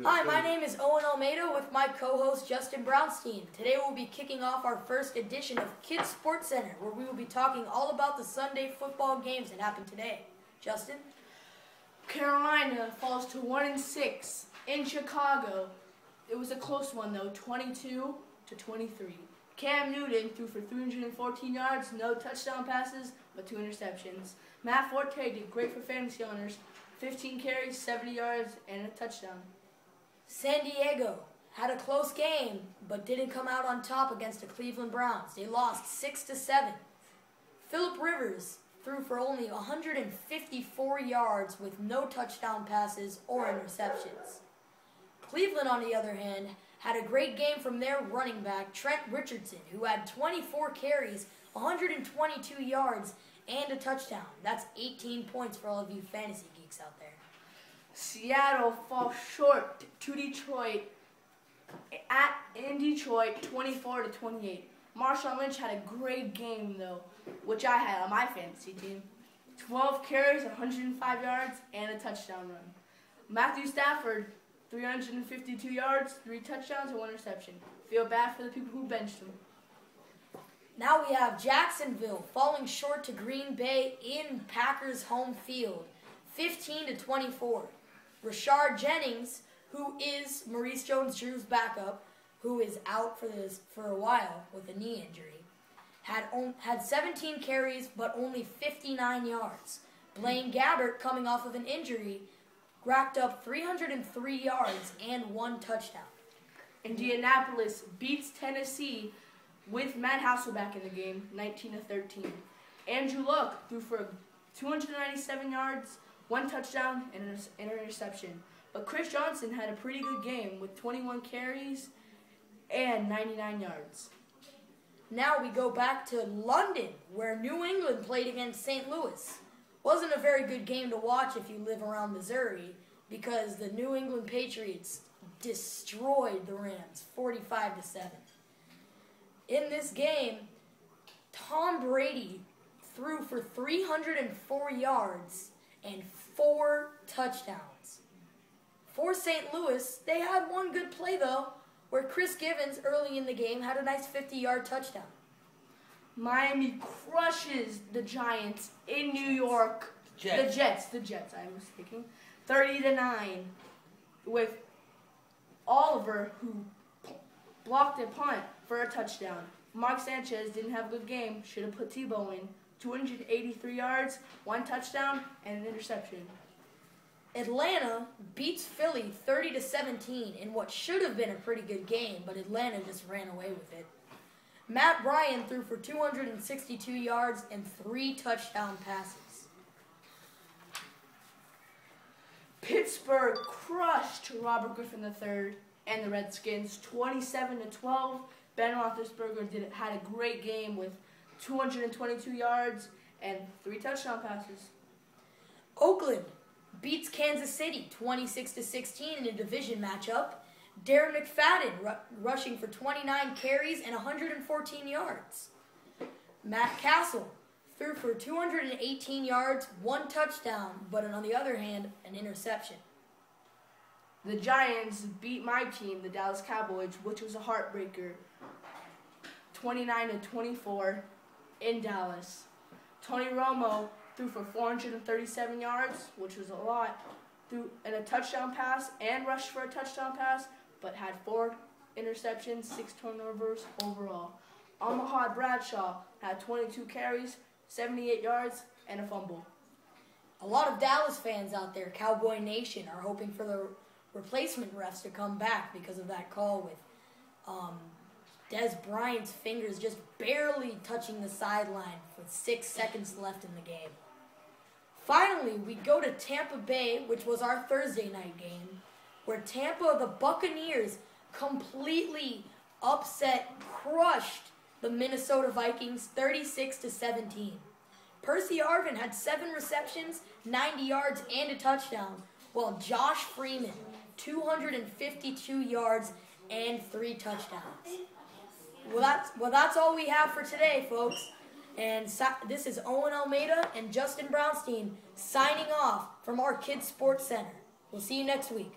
Hi, my name is Owen with my co-host Justin Brownstein. Today we'll be kicking off our first edition of Kids SportsCenter, where we will be talking all about the Sunday football games that happened today. Justin? Carolina falls to 1-6 in Chicago. It was a close one though, 22-23. Cam Newton threw for 314 yards, no touchdown passes, but 2 interceptions. Matt Forte did great for fantasy owners, 15 carries, 70 yards, and a touchdown. San Diego had a close game, but didn't come out on top against the Cleveland Browns. They lost 6-7. Phillip Rivers threw for only 154 yards with no touchdown passes or interceptions. Cleveland, on the other hand, had a great game from their running back, Trent Richardson, who had 24 carries, 122 yards, and a touchdown. That's 18 points for all of you fantasy geeks out there. Seattle falls short to Detroit in Detroit, 24-28. Marshawn Lynch had a great game though, which I had on my fantasy team. 12 carries, 105 yards, and a touchdown run. Matthew Stafford, 352 yards, 3 touchdowns, and 1 interception. Feel bad for the people who benched him. Now we have Jacksonville falling short to Green Bay in Packers home field, 15-24. Rashard Jennings, who is Maurice Jones-Drew's backup, who is out for a while with a knee injury, had 17 carries but only 59 yards. Blaine Gabbert, coming off of an injury, racked up 303 yards and 1 touchdown. Indianapolis beats Tennessee with Matt Hasselbeck in the game, 19-13. Andrew Luck threw for 297 yards, 1 touchdown, and an interception. But Chris Johnson had a pretty good game with 21 carries and 99 yards. Now we go back to London, where New England played against St. Louis. Wasn't a very good game to watch if you live around Missouri, because the New England Patriots destroyed the Rams, 45-7. In this game, Tom Brady threw for 304 yards and 4 touchdowns. For St. Louis, they had one good play though, where Chris Givens early in the game had a nice 50-yard touchdown. Miami crushes the Giants in New York. The Jets, I was thinking. 30-9 with Oliver, who blocked a punt for a touchdown. Mark Sanchez didn't have a good game, should have put Tebow in. 283 yards, 1 touchdown, and an interception. Atlanta beats Philly 30-17 in what should have been a pretty good game, but Atlanta just ran away with it. Matt Ryan threw for 262 yards and 3 touchdown passes. Pittsburgh crushed Robert Griffin III and the Redskins 27-12. Ben Roethlisberger had a great game with 222 yards and 3 touchdown passes. Oakland beats Kansas City 26-16 in a division matchup. Darren McFadden rushing for 29 carries and 114 yards. Matt Castle threw for 218 yards, 1 touchdown, but on the other hand, an interception. The Giants beat my team, the Dallas Cowboys, which was a heartbreaker, 29-24 in Dallas. Tony Romo threw for 437 yards, which was a lot, threw in a touchdown pass and rushed for a touchdown pass, but had 4 interceptions, 6 turnovers overall. Omaha Bradshaw had 22 carries, 78 yards, and a fumble. A lot of Dallas fans out there, Cowboy Nation, are hoping for the replacement refs to come back because of that call with Des Bryant's fingers just barely touching the sideline with 6 seconds left in the game. Finally, we go to Tampa Bay, which was our Thursday night game, where Tampa, the Buccaneers, completely crushed the Minnesota Vikings 36-17. Percy Harvin had 7 receptions, 90 yards, and a touchdown, while Josh Freeman, 252 yards and 3 touchdowns. Well, that's all we have for today, folks. And this is Owen Almeida and Justin Brownstein signing off from our Kids Sports Center. We'll see you next week.